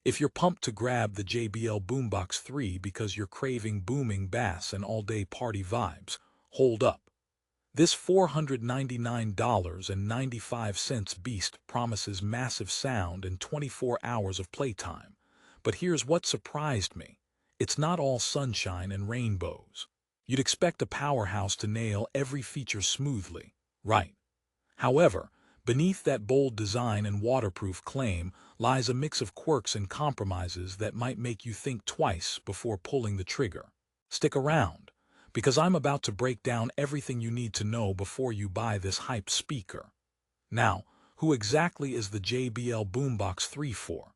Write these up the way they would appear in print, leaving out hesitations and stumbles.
If you're pumped to grab the JBL Boombox 3 because you're craving booming bass and all-day party vibes, hold up. This $499.95 beast promises massive sound and 24 hours of playtime. But here's what surprised me. It's not all sunshine and rainbows. You'd expect a powerhouse to nail every feature smoothly, right? However, beneath that bold design and waterproof claim lies a mix of quirks and compromises that might make you think twice before pulling the trigger. Stick around, because I'm about to break down everything you need to know before you buy this hype speaker. Now, who exactly is the JBL Boombox 3 for?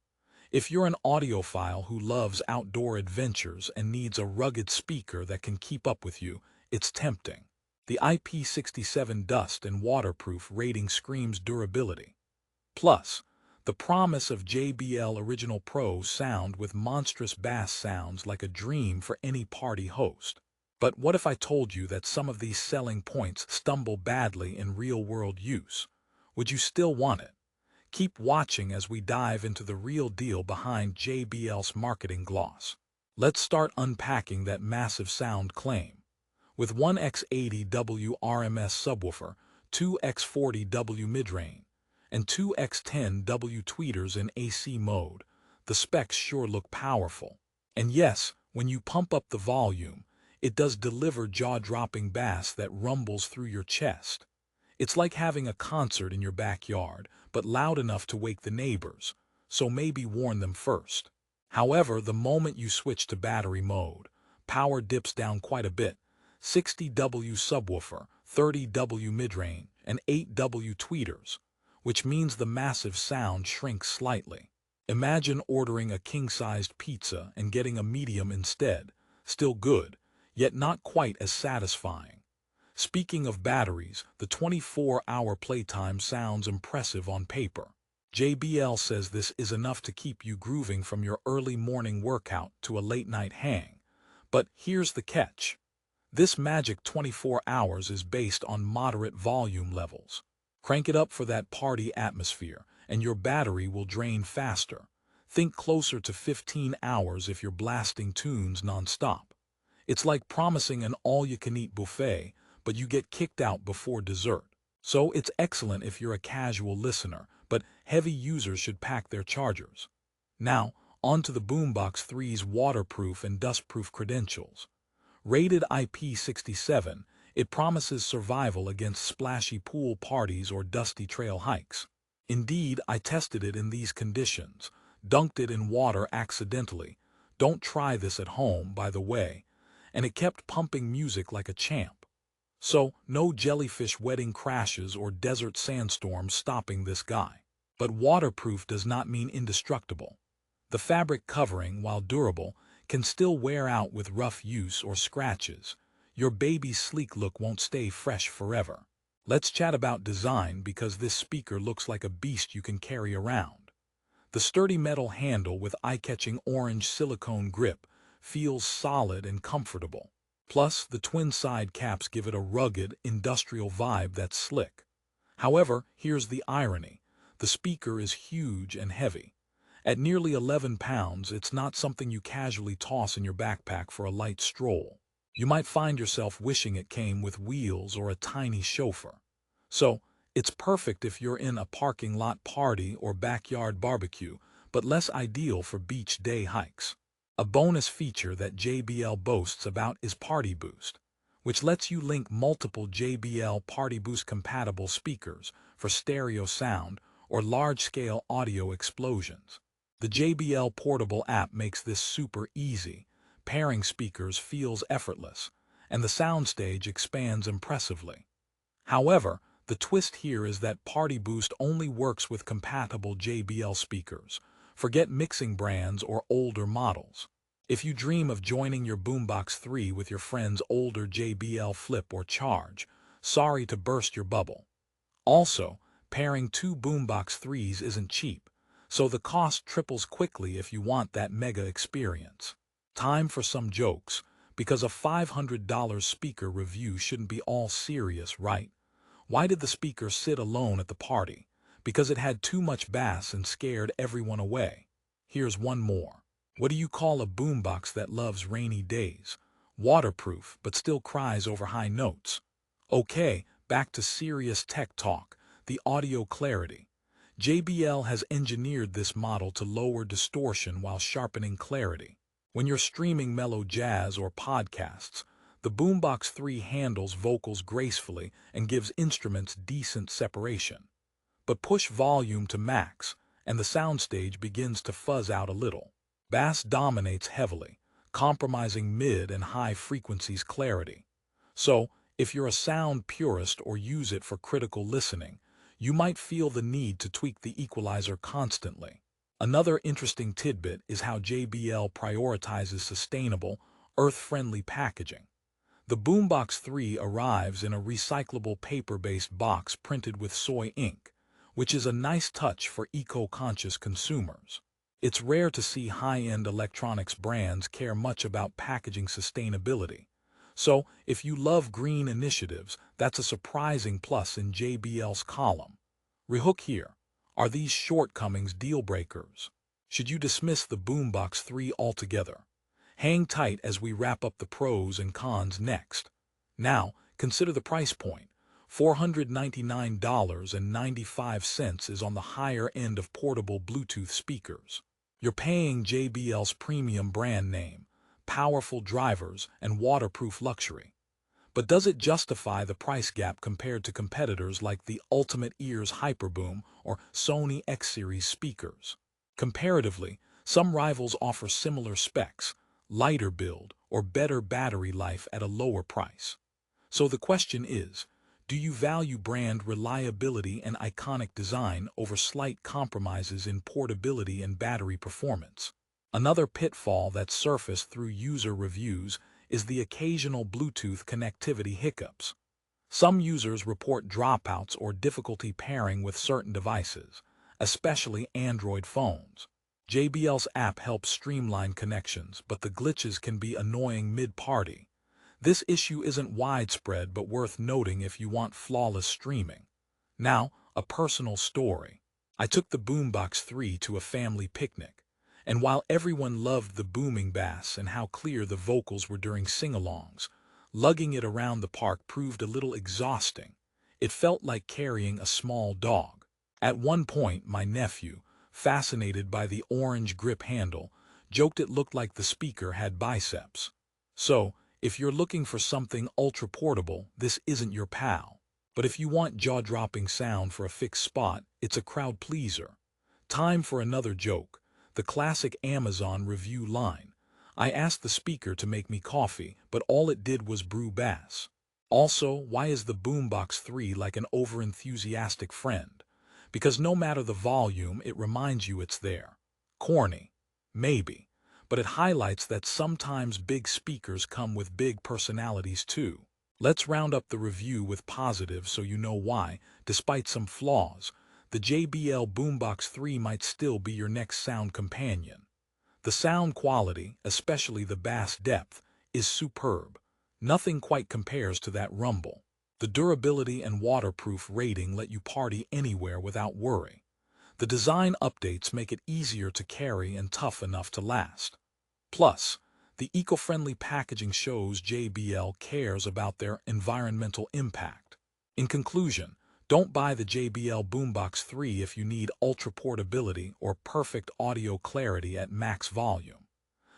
If you're an audiophile who loves outdoor adventures and needs a rugged speaker that can keep up with you, it's tempting. The IP67 dust and waterproof rating screams durability. Plus, the promise of JBL Original Pro sound with monstrous bass sounds like a dream for any party host. But what if I told you that some of these selling points stumble badly in real-world use? Would you still want it? Keep watching as we dive into the real deal behind JBL's marketing gloss. Let's start unpacking that massive sound claim. With 1x80W RMS subwoofer, 2x40W midrange, and 2x10W tweeters in AC mode, the specs sure look powerful. And yes, when you pump up the volume, it does deliver jaw-dropping bass that rumbles through your chest. It's like having a concert in your backyard, but loud enough to wake the neighbors, so maybe warn them first. However, the moment you switch to battery mode, power dips down quite a bit. 60W subwoofer, 30W midrange, and 8W tweeters, which means the massive sound shrinks slightly. Imagine ordering a king-sized pizza and getting a medium instead. Still good, yet not quite as satisfying. Speaking of batteries, the 24-hour playtime sounds impressive on paper. JBL says this is enough to keep you grooving from your early morning workout to a late-night hang. But here's the catch. This magic 24 hours is based on moderate volume levels. Crank it up for that party atmosphere, and your battery will drain faster. Think closer to 15 hours if you're blasting tunes nonstop. It's like promising an all-you-can-eat buffet, but you get kicked out before dessert. So it's excellent if you're a casual listener, but heavy users should pack their chargers. Now, on to the Boombox 3's waterproof and dustproof credentials. Rated IP67, it promises survival against splashy pool parties or dusty trail hikes. Indeed, I tested it in these conditions, dunked it in water accidentally. Don't try this at home, by the way. And it kept pumping music like a champ. So, no jellyfish wedding crashes or desert sandstorms stopping this guy. But waterproof does not mean indestructible. The fabric covering, while durable, can still wear out with rough use or scratches. Your baby's sleek look won't stay fresh forever. Let's chat about design because this speaker looks like a beast you can carry around. The sturdy metal handle with eye-catching orange silicone grip feels solid and comfortable. Plus, the twin side caps give it a rugged, industrial vibe that's slick. However, here's the irony. The speaker is huge and heavy. At nearly 11 pounds, it's not something you casually toss in your backpack for a light stroll. You might find yourself wishing it came with wheels or a tiny chauffeur. So, it's perfect if you're in a parking lot party or backyard barbecue, but less ideal for beach day hikes. A bonus feature that JBL boasts about is Party Boost, which lets you link multiple JBL Party Boost compatible speakers for stereo sound or large-scale audio explosions. The JBL Portable app makes this super easy. Pairing speakers feels effortless, and the soundstage expands impressively. However, the twist here is that Party Boost only works with compatible JBL speakers. Forget mixing brands or older models. If you dream of joining your Boombox 3 with your friend's older JBL Flip or Charge, sorry to burst your bubble. Also, pairing two Boombox 3s isn't cheap, so the cost triples quickly if you want that mega experience. Time for some jokes, because a $500 speaker review shouldn't be all serious, right? Why did the speaker sit alone at the party? Because it had too much bass and scared everyone away. Here's one more. What do you call a boombox that loves rainy days? Waterproof, but still cries over high notes. Okay, back to serious tech talk, the audio clarity. JBL has engineered this model to lower distortion while sharpening clarity. When you're streaming mellow jazz or podcasts, the Boombox 3 handles vocals gracefully and gives instruments decent separation. But push volume to max, and the soundstage begins to fuzz out a little. Bass dominates heavily, compromising mid and high frequencies clarity. So, if you're a sound purist or use it for critical listening, you might feel the need to tweak the equalizer constantly. Another interesting tidbit is how JBL prioritizes sustainable, earth-friendly packaging. The Boombox 3 arrives in a recyclable paper-based box printed with soy ink, which is a nice touch for eco-conscious consumers. It's rare to see high-end electronics brands care much about packaging sustainability. So, if you love green initiatives, that's a surprising plus in JBL's column. Rehook here. Are these shortcomings deal breakers? Should you dismiss the Boombox 3 altogether? Hang tight as we wrap up the pros and cons next. Now, consider the price point. $499.95 is on the higher end of portable Bluetooth speakers. You're paying JBL's premium brand name, powerful drivers, and waterproof luxury. But does it justify the price gap compared to competitors like the Ultimate Ears Hyperboom or Sony X-Series speakers? Comparatively, some rivals offer similar specs, lighter build, or better battery life at a lower price. So the question is, do you value brand reliability and iconic design over slight compromises in portability and battery performance? Another pitfall that's surfaced through user reviews is the occasional Bluetooth connectivity hiccups. Some users report dropouts or difficulty pairing with certain devices, especially Android phones. JBL's app helps streamline connections, but the glitches can be annoying mid-party. This issue isn't widespread but worth noting if you want flawless streaming. Now, a personal story. I took the Boombox 3 to a family picnic, and while everyone loved the booming bass and how clear the vocals were during sing-alongs, lugging it around the park proved a little exhausting. It felt like carrying a small dog. At one point, my nephew, fascinated by the orange grip handle, joked it looked like the speaker had biceps. So, if you're looking for something ultra-portable, this isn't your pal. But if you want jaw-dropping sound for a fixed spot, it's a crowd pleaser. Time for another joke. The classic Amazon review line. I asked the speaker to make me coffee, but all it did was brew bass. Also, why is the Boombox 3 like an over-enthusiastic friend? Because no matter the volume, it reminds you it's there. Corny? Maybe. But it highlights that sometimes big speakers come with big personalities too. Let's round up the review with positives so you know why, despite some flaws, the JBL Boombox 3 might still be your next sound companion. The sound quality, especially the bass depth, is superb. Nothing quite compares to that rumble. The durability and waterproof rating let you party anywhere without worry. The design updates make it easier to carry and tough enough to last. Plus, the eco-friendly packaging shows JBL cares about their environmental impact. In conclusion, don't buy the JBL Boombox 3 if you need ultra portability or perfect audio clarity at max volume.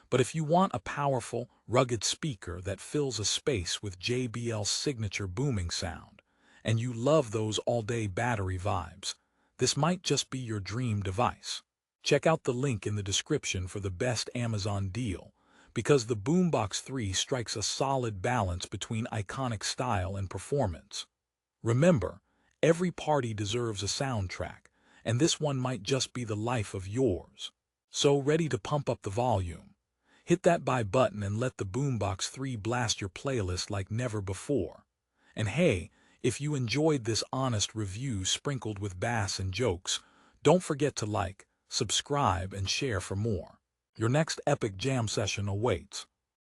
But if you want a powerful, rugged speaker that fills a space with JBL's signature booming sound, and you love those all-day battery vibes, this might just be your dream device. Check out the link in the description for the best Amazon deal, because the Boombox 3 strikes a solid balance between iconic style and performance. Remember, every party deserves a soundtrack, and this one might just be the life of yours. So ready to pump up the volume? Hit that buy button and let the Boombox 3 blast your playlist like never before. And hey, if you enjoyed this honest review sprinkled with bass and jokes, don't forget to like, subscribe, and share for more. Your next epic jam session awaits.